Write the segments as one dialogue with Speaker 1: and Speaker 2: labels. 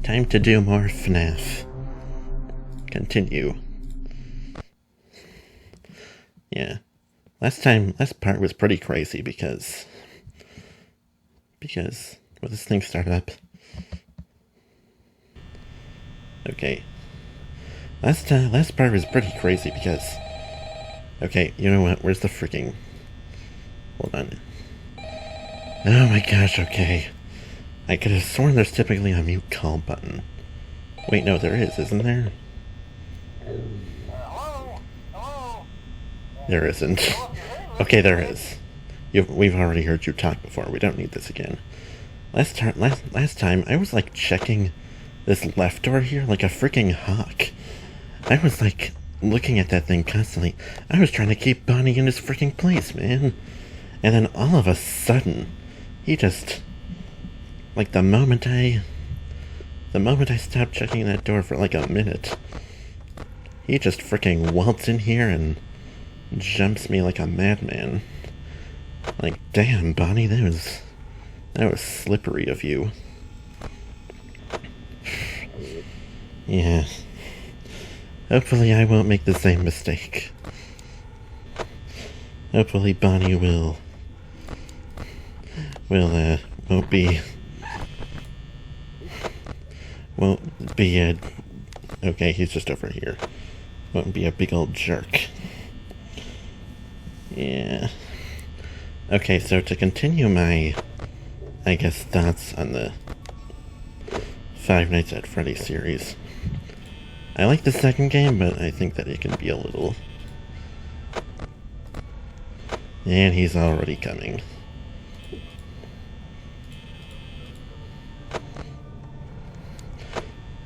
Speaker 1: Time to do more FNAF. Continue. Yeah. Last part was pretty crazy because will this thing start up? Okay. Last part was pretty crazy because, okay, you know what? Where's the freaking? Hold on. Oh my gosh. Okay. I could have sworn there's typically a mute call button. Wait, no, there is, isn't there? There isn't. Okay, there is. We've already heard you talk before. We don't need this again. Last time, I was like checking this left door here like a freaking hawk. I was like looking at that thing constantly. I was trying to keep Bonnie in his freaking place, man. And then all of a sudden, he just, like the moment I stopped checking that door for like a minute, he just freaking waltzed in here and jumps me like a madman. Like, damn, Bonnie, that was slippery of you. Yeah. Hopefully I won't make the same mistake. Hopefully Bonnie won't be okay, he's just over here. Won't be a big old jerk. Yeah. Okay, so to continue my, I guess, thoughts on the Five Nights at Freddy's series. I like the second game, but I think that it can be a little... And he's already coming.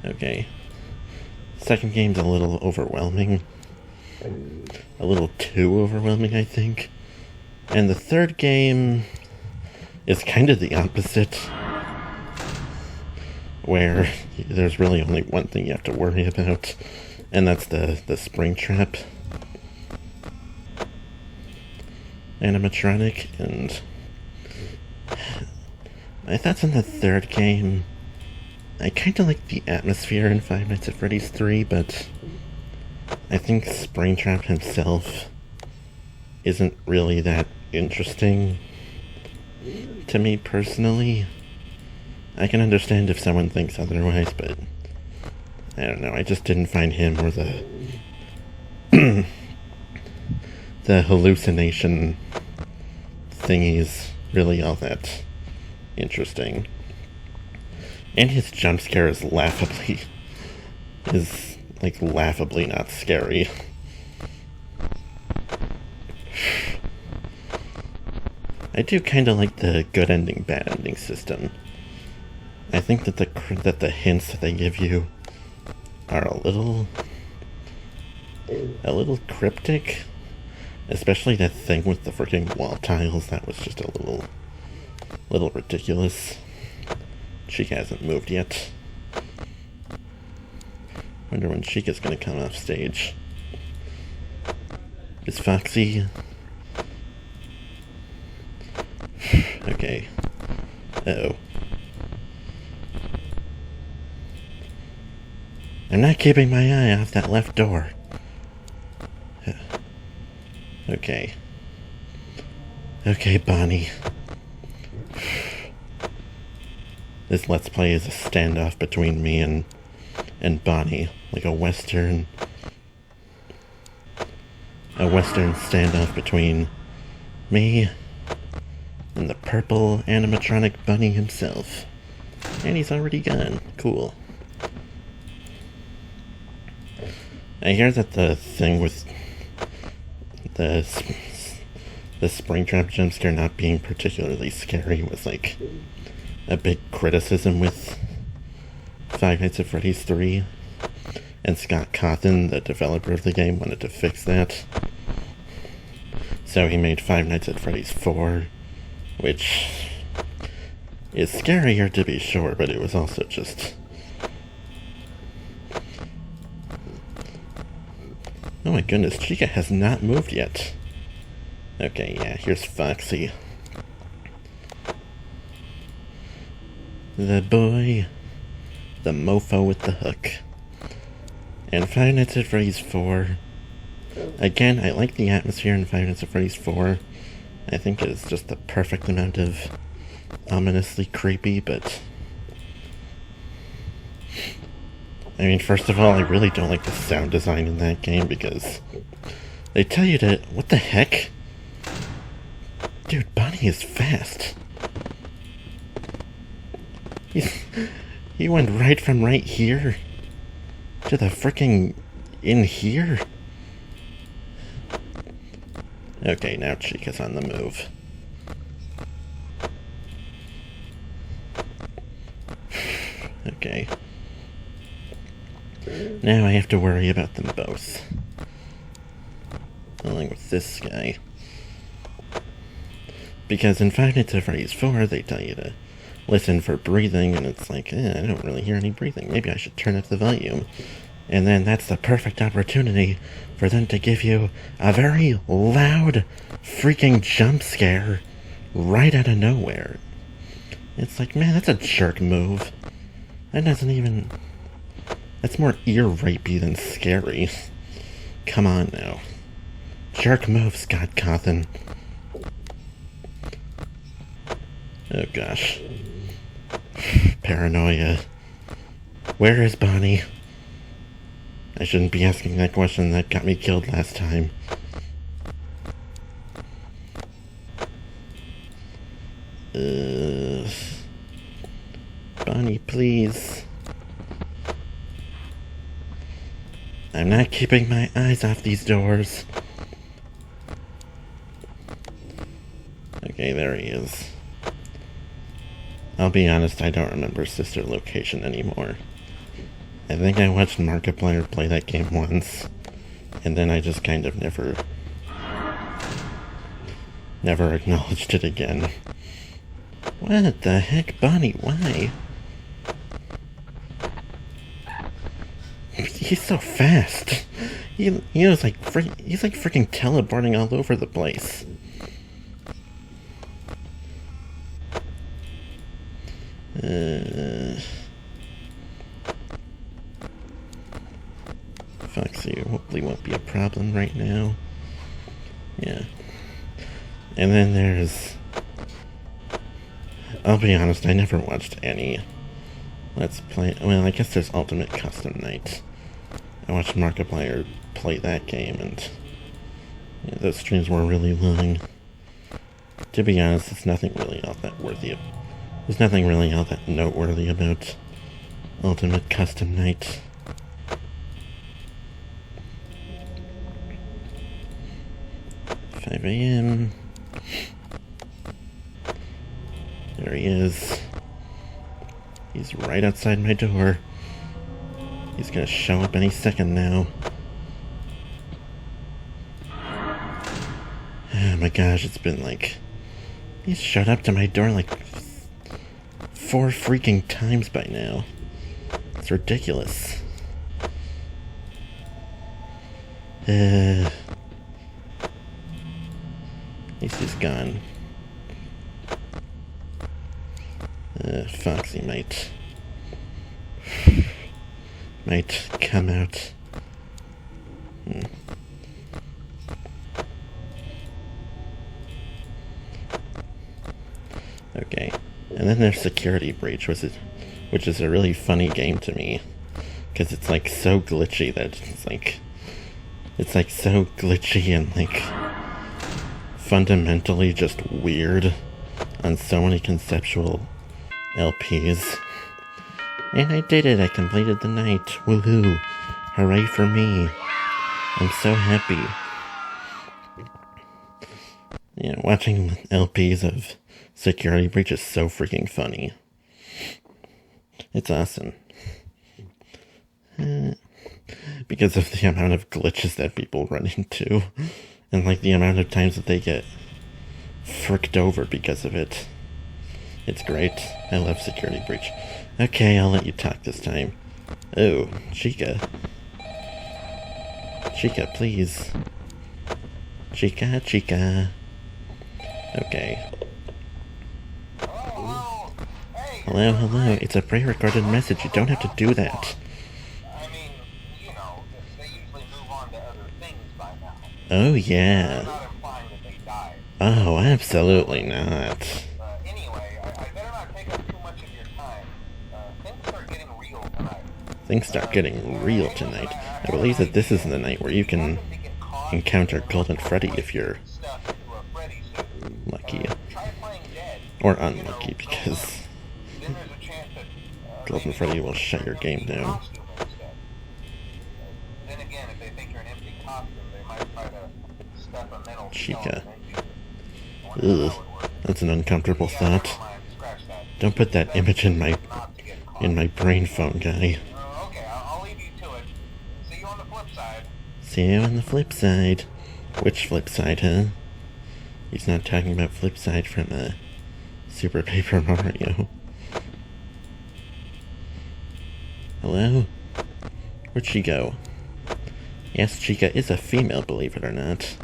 Speaker 1: Okay. Second game's a little overwhelming. A little too overwhelming, I think. And the third game is kind of the opposite, where there's really only one thing you have to worry about, and that's the Springtrap animatronic. And my thoughts on the third game, I kind of like the atmosphere in Five Nights at Freddy's 3, but I think Springtrap himself isn't really that interesting to me personally. I can understand if someone thinks otherwise, but I don't know, I just didn't find him or the the hallucination thingies really all that interesting. And his jump scare is laughably not scary. I do kind of like the good ending, bad ending system. I think that the hints that they give you are a little cryptic, especially that thing with the freaking wall tiles. That was just a little ridiculous. Chica hasn't moved yet. Wonder when Chica's gonna come off stage. Is Foxy? Okay. Uh-oh. I'm not keeping my eye off that left door. Okay. Okay, Bonnie. This Let's Play is a standoff between me and Bonnie. Like a western standoff between me and the purple animatronic bunny himself. And he's already gone. Cool. I hear that the thing with the Springtrap jump scare not being particularly scary was like a big criticism with Five Nights at Freddy's 3. And Scott Cawthon, the developer of the game, wanted to fix that. So he made Five Nights at Freddy's 4, which is scarier to be sure, but it was also just... Oh my goodness, Chica has not moved yet. Okay, yeah, here's Foxy. The boy the mofo with the hook. And Five Nights at Freddy's 4. Again, I like the atmosphere in Five Nights at Freddy's 4. I think it is just the perfect amount of ominously creepy, but... I mean, first of all, I really don't like the sound design in that game because they tell you to... What the heck? Dude, Bonnie is fast. He went right from right here to the frickin' in here. Okay, now Chica's on the move. Okay. Now I have to worry about them both. Along with this guy. Because in Five Nights at Freddy's 4, they tell you to listen for breathing, and it's like, I don't really hear any breathing. Maybe I should turn up the volume. And then that's the perfect opportunity for them to give you a very loud freaking jump scare right out of nowhere. It's like, man, that's a jerk move. That doesn't even... That's more ear-rapey than scary. Come on now. Jerk move, Scott Cawthon. Oh gosh. Paranoia. Where is Bonnie? I shouldn't be asking that question. That got me killed last time. Bonnie, please. I'm not keeping my eyes off these doors. Okay, there he is. I'll be honest, I don't remember Sister Location anymore. I think I watched Markiplier play that game once, and then I just kind of never acknowledged it again. What the heck, Bonnie, why? He's so fast. He was like he's like freaking teleporting all over the place. Foxy hopefully won't be a problem right now. Yeah. And then there's... I'll be honest, I never watched any Let's Play... Well, I guess there's Ultimate Custom Night. I watched Markiplier play that game, and yeah, those streams were really long. To be honest, it's nothing really all that worthy of... There's nothing really all that noteworthy about Ultimate Custom Night. A.m. There he is. He's right outside my door. He's gonna show up any second now. Oh my gosh, it's been like... He's showed up to my door like 4 freaking times by now. It's ridiculous. At least he's gone. Foxy might come out. Okay, and then there's Security Breach, which is a really funny game to me, because it's like so glitchy that it's like so glitchy and like fundamentally just weird on so many conceptual LPs. And I did it, I completed the night. Woohoo! Hooray for me. I'm so happy. Yeah, watching LPs of Security Breach is so freaking funny. It's awesome. Because of the amount of glitches that people run into. And like the amount of times that they get fricked over because of it. It's great. I love Security Breach. Okay, I'll let you talk this time. Oh, Chica. Chica, please. Chica. Okay.
Speaker 2: Hello. Hey,
Speaker 1: Hello, hello. It's a pre-recorded message. You don't have to do that.
Speaker 2: I mean, they usually move on to other things by now.
Speaker 1: Oh,
Speaker 2: I'm
Speaker 1: yeah.
Speaker 2: not implying that they died.
Speaker 1: Oh, absolutely not.
Speaker 2: Anyway, I better not take up too much of your time. Things start getting real tonight.
Speaker 1: Things start getting real tonight. I believe that this is the night where you can encounter Golden Freddy if you're
Speaker 2: Stuff into a Freddy suit.
Speaker 1: lucky.
Speaker 2: Try playing dead.
Speaker 1: Or unlucky, because
Speaker 2: Then there's a chance that
Speaker 1: Golden Freddy will shut your game down.
Speaker 2: costume instead. Then again, if they think you're an empty costume, they might try to stuff a metal
Speaker 1: Chica.
Speaker 2: skeleton into it.
Speaker 1: Ugh, that's an uncomfortable
Speaker 2: Yeah,
Speaker 1: thought.
Speaker 2: never mind. Scratch that.
Speaker 1: Don't put that image in my
Speaker 2: Not to get caught.
Speaker 1: brain phone, guy.
Speaker 2: Okay, I'll leave you to it. See you on the flip side.
Speaker 1: See you on the flip side. Which flip side, huh? He's not talking about flip side from Super Paper Mario. Hello? Where'd she go? Yes, Chica is a female, believe it or not.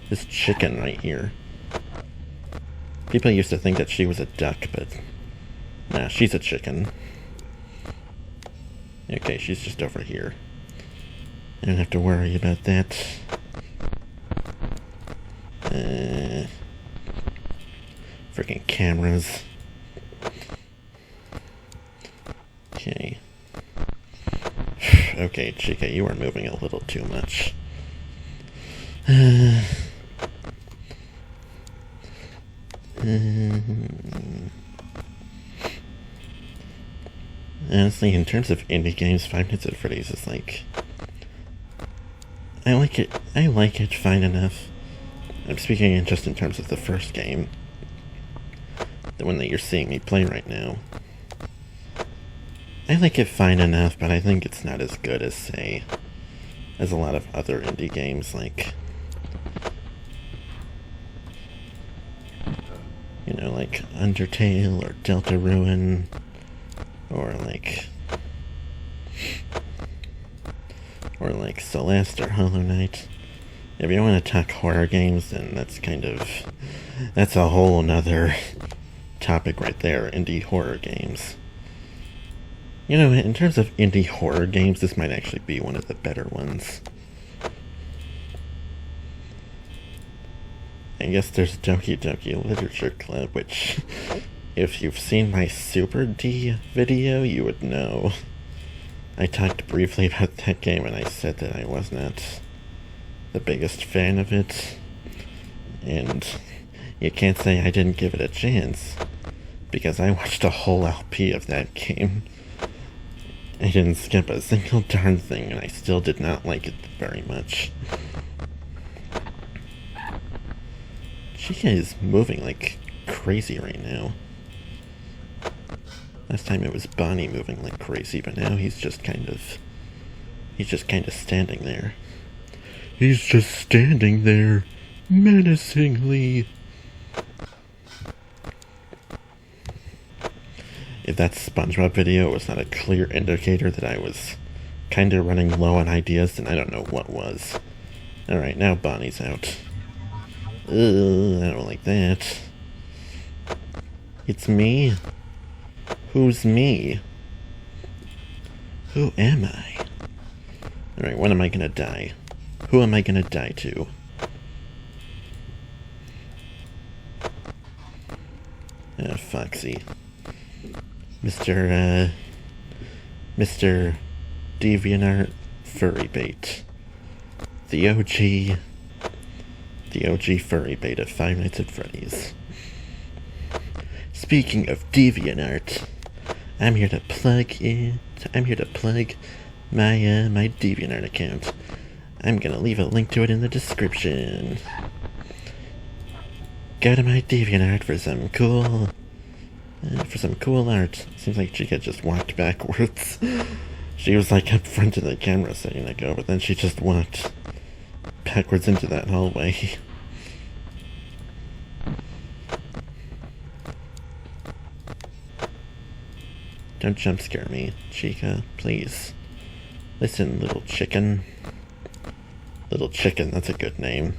Speaker 1: This chicken right here. People used to think that she was a duck, but nah, she's a chicken. Okay, she's just over here. I don't have to worry about that. Freaking cameras. Okay. Okay, Chica, you are moving a little too much. Honestly, in terms of indie games, Five Nights at Freddy's is like... I like it fine enough. I'm speaking just in terms of the first game. The one that you're seeing me play right now. I like it fine enough, but I think it's not as good as, say, as a lot of other indie games, like... You know, like Undertale or Deltarune, or like Celeste or Hollow Knight. If you want to talk horror games, then that's a whole nother topic right there, indie horror games. You know, in terms of indie horror games, this might actually be one of the better ones. I guess there's Doki Doki Literature Club, which, if you've seen my Super D video, you would know. I talked briefly about that game and I said that I was not the biggest fan of it. And you can't say I didn't give it a chance, because I watched a whole LP of that game. I didn't skip a single darn thing, and I still did not like it very much. Chica is moving like crazy right now. Last time it was Bonnie moving like crazy, but now he's just kind of standing there. He's just standing there, menacingly. If that SpongeBob video was not a clear indicator that I was kind of running low on ideas, then I don't know what was. Alright, now Bonnie's out. Ugh, I don't like that. It's me? Who's me? Who am I? Alright, when am I gonna die? Who am I gonna die to? Foxy. Mr. DeviantArt Furry Bait. The OG furry bait of Five Nights at Freddy's. Speaking of DeviantArt, I'm here to plug my DeviantArt account. I'm gonna leave a link to it in the description. Go to my DeviantArt for some cool art. Seems like Chica just walked backwards. She was like up front of the camera saying to go, but then she just walked backwards into that hallway. Don't jump scare me, Chica, please. Listen, little chicken. Little chicken, that's a good name.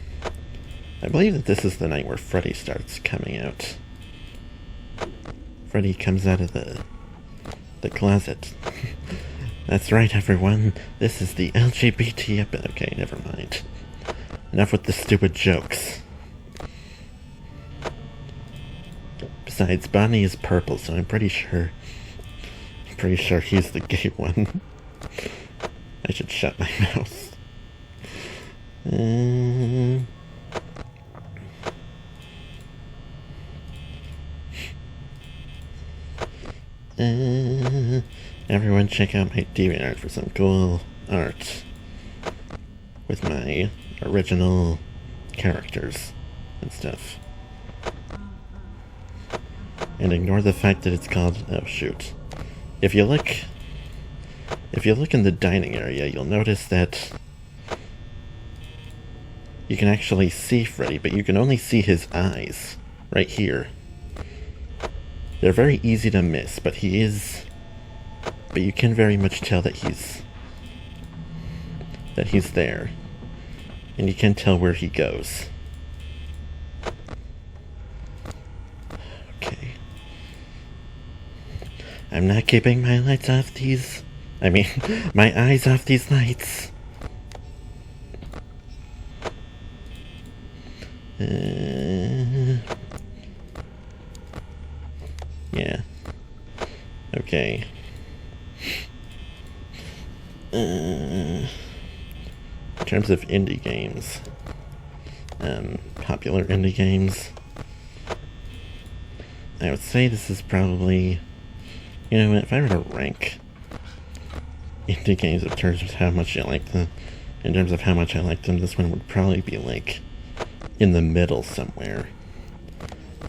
Speaker 1: I believe that this is the night where Freddy starts coming out. Freddy comes out of the closet. That's right, everyone. This is the LGBT episode. Okay, never mind. Enough with the stupid jokes. Besides, Bonnie is purple, so I'm pretty sure he's the gay one. I should shut my mouth. Everyone check out my DeviantArt for some cool art with my original characters and stuff. And ignore the fact that it's called... oh shoot. If you look in the dining area, you'll notice that you can actually see Freddy, but you can only see his eyes right here. They're very easy to miss, but you can very much tell that he's there. And you can tell where he goes. Okay. I'm not keeping my lights off these... my eyes off these lights. Yeah. Okay. In terms of indie games, popular indie games, I would say this is probably, you know, if I were to rank indie games in terms of how much I like them, this one would probably be like in the middle somewhere.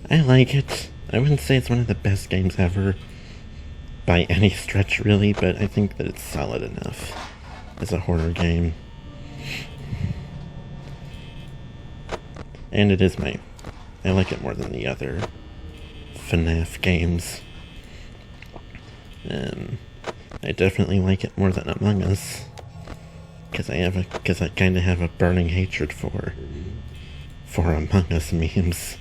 Speaker 1: I like it. I wouldn't say it's one of the best games ever by any stretch, really, but I think that it's solid enough as a horror game. And it is I like it more than the other FNAF games. I definitely like it more than Among Us, because I kind of have a burning hatred for Among Us memes.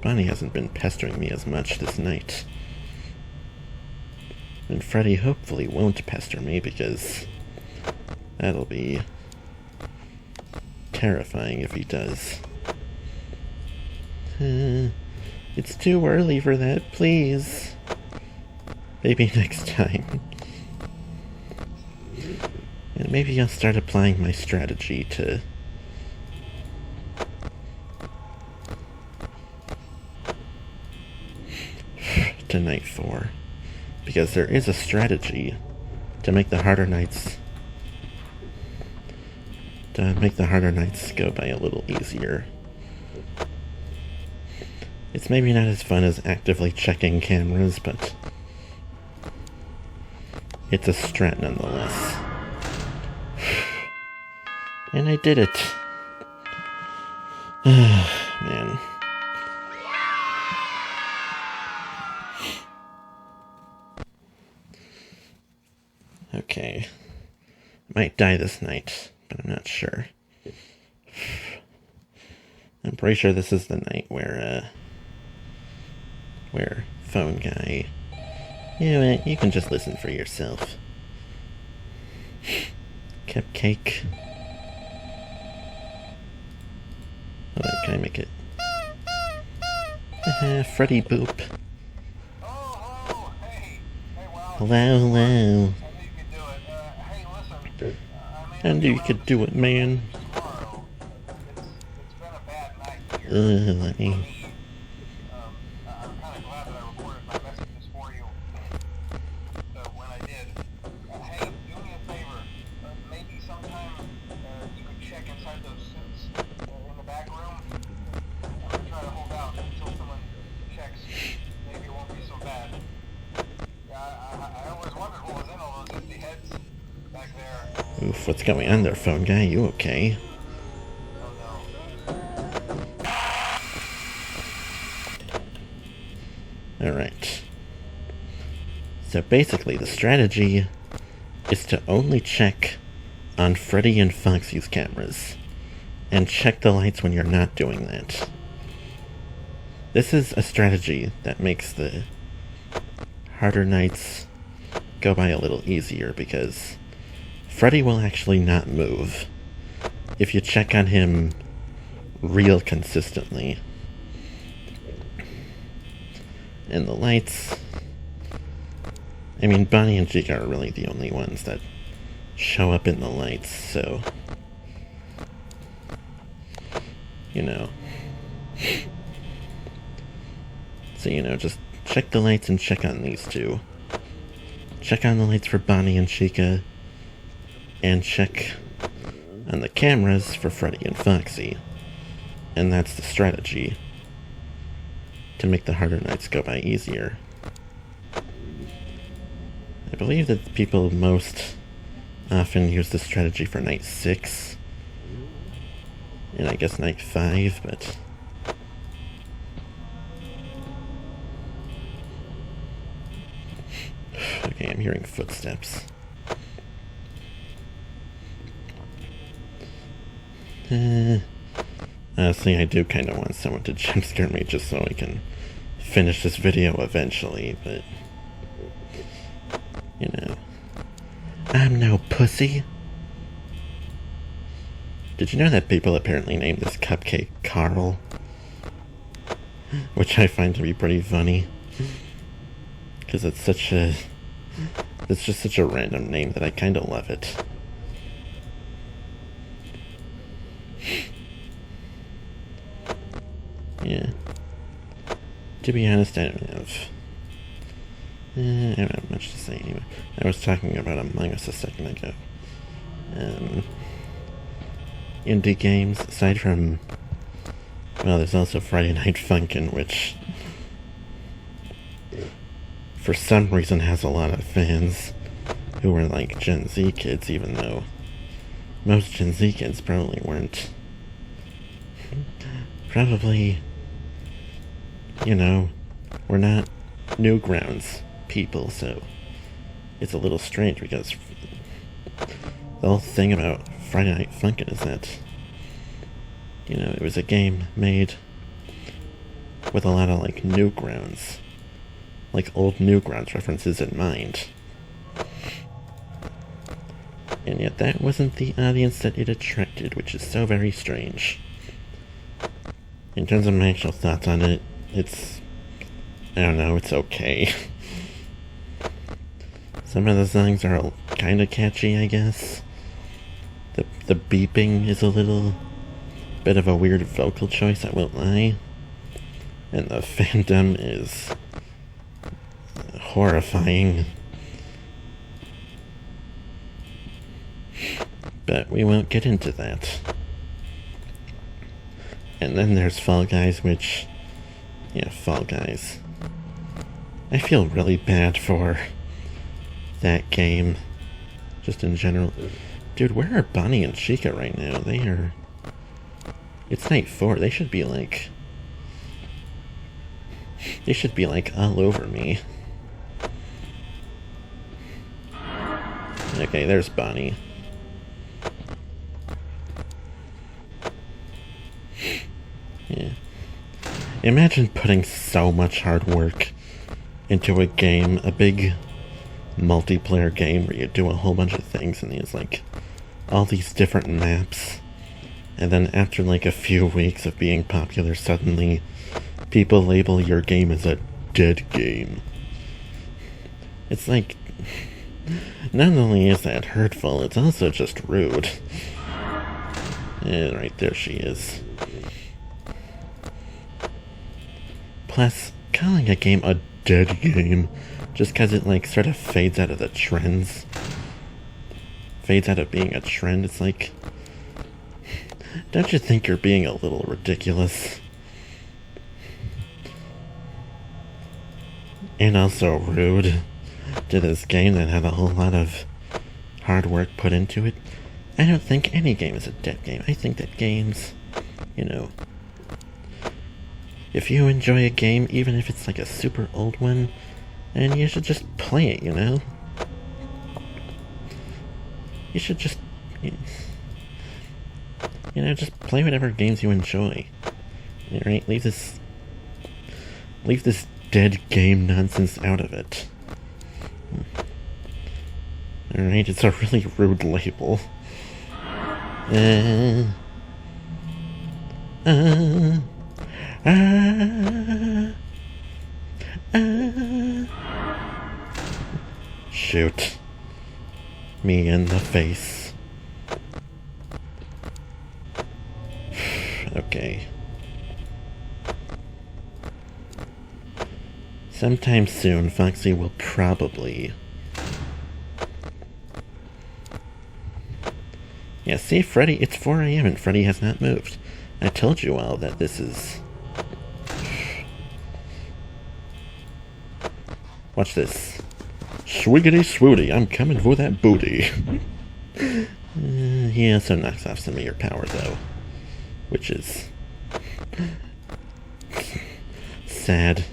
Speaker 1: Bonnie hasn't been pestering me as much this night. And Freddy hopefully won't pester me, because that'll be terrifying if he does. It's too early for that, please. Maybe next time. And maybe I'll start applying my strategy to night 4, because there is a strategy to make the harder nights go by a little easier. It's maybe not as fun as actively checking cameras, but it's a strat nonetheless. And I did it. Man. Okay. I might die this night, but I'm not sure. I'm pretty sure this is the night where phone guy... You know what, you can just listen for yourself. Cupcake. Hold on, can I make it? Freddy Boop.
Speaker 2: Oh, hey. Hey, wow.
Speaker 1: Hello, hello.
Speaker 2: I knew you could do it. Hey, listen.
Speaker 1: I knew you could do it, man.
Speaker 2: Tomorrow. It's been a bad night here.
Speaker 1: Let me...
Speaker 2: I'm kind of glad that I recorded my messages for you. When I did. Hey, do me a favor. Maybe sometime you could check inside those suits in the back room. I'm gonna try to hold out until someone checks. Maybe it won't be so bad. Yeah, I always wondered what was in all those empty heads back there.
Speaker 1: Oof, what's going on there, phone guy? You okay? Alright. So basically, the strategy is to only check on Freddy and Foxy's cameras, and check the lights when you're not doing that. This is a strategy that makes the harder nights go by a little easier, because Freddy will actually not move if you check on him real consistently. And the lights, I mean, Bonnie and Chica are really the only ones that show up in the lights, so, you know. So, you know, just check the lights and check on these two. Check on the lights for Bonnie and Chica, and check on the cameras for Freddy and Foxy. And that's the strategy to make the harder nights go by easier. I believe that people most often use this strategy for night 6, and I guess night 5, but okay, I'm hearing footsteps. Honestly, I do kind of want someone to jump scare me just so I can finish this video eventually, but you know, I'm no pussy. Did you know that people apparently named this cupcake Carl? Which I find to be pretty funny, because it's just such a random name that I kind of love it. Yeah. To be honest, I don't have much to say anyway. I was talking about Among Us a second ago. Indie games, aside from, well, there's also Friday Night Funkin', which for some reason has a lot of fans who are like Gen Z kids, even though most Gen Z kids probably weren't. Probably, you know, we're not Newgrounds people, so it's a little strange, because the whole thing about Friday Night Funkin' is that, you know, it was a game made with a lot of like Newgrounds, like old Newgrounds references in mind. And yet that wasn't the audience that it attracted, which is so very strange. In terms of my actual thoughts on it, it's, I don't know, it's okay. Some of the songs are kind of catchy, I guess. The beeping is a little bit of a weird vocal choice, I won't lie. And the fandom is horrifying. But we won't get into that. And then there's Fall Guys, which, yeah, Fall Guys. I feel really bad for that game, just in general. Dude, where are Bonnie and Chica right now? It's night 4, they should be like all over me. Okay, there's Bonnie. Yeah. Imagine putting so much hard work into a game, a big multiplayer game where you do a whole bunch of things and there's like all these different maps, and then after like a few weeks of being popular, suddenly people label your game as a dead game. It's like, not only is that hurtful, it's also just rude. Yeah, right there she is. Plus, calling a game a dead game just because it like sort of fades out of the trends, fades out of being a trend, it's like, don't you think you're being a little ridiculous? And also rude to this game that had a whole lot of hard work put into it. I don't think any game is a dead game. I think that games, you know, if you enjoy a game, even if it's like a super old one, And you should just play it, you know? You should just... You know, just play whatever games you enjoy. Alright, leave this dead game nonsense out of it. Alright, it's a really rude label. Shoot. Me in the face. Okay. Sometime soon, Foxy will probably... Yeah, see, Freddy, it's 4 AM and Freddy has not moved. I told you all that this is... Watch this. Swiggity swooty, I'm coming for that booty. He also knocks off some of your power, though. Which is... sad.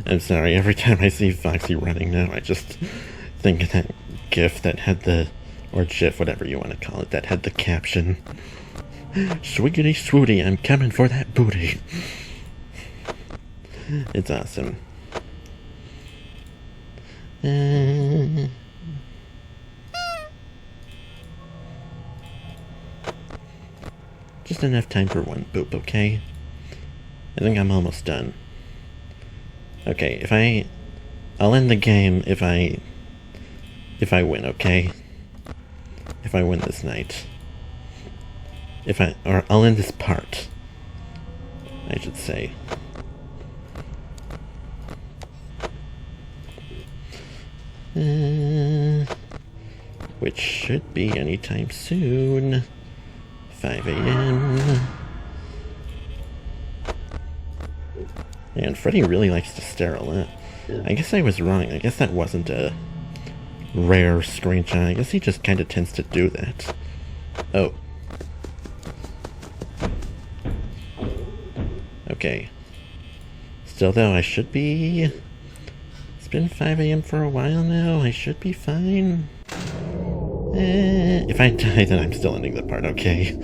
Speaker 1: I'm sorry, every time I see Foxy running now, I just think of that GIF that had the... or GIF, whatever you want to call it, that had the caption. Swiggity swooty, I'm coming for that booty. It's awesome. Just enough time for one boop, okay? I think I'm almost done. Okay, I'll end the game if I win, okay? If I win this night. Or I'll end this part, I should say. Which should be anytime soon. 5 AM. And Freddy really likes to stare a lot. I guess I was wrong. I guess that wasn't a rare screenshot. I guess he just kind of tends to do that. Oh. Okay. Still though, I should be... It's been 5 AM for a while now. I should be fine. If I die, then I'm still ending the part, okay?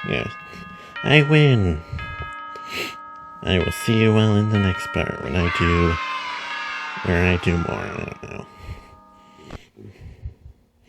Speaker 1: Yeah, I win. I will see you all in the next part where I do more, I don't know.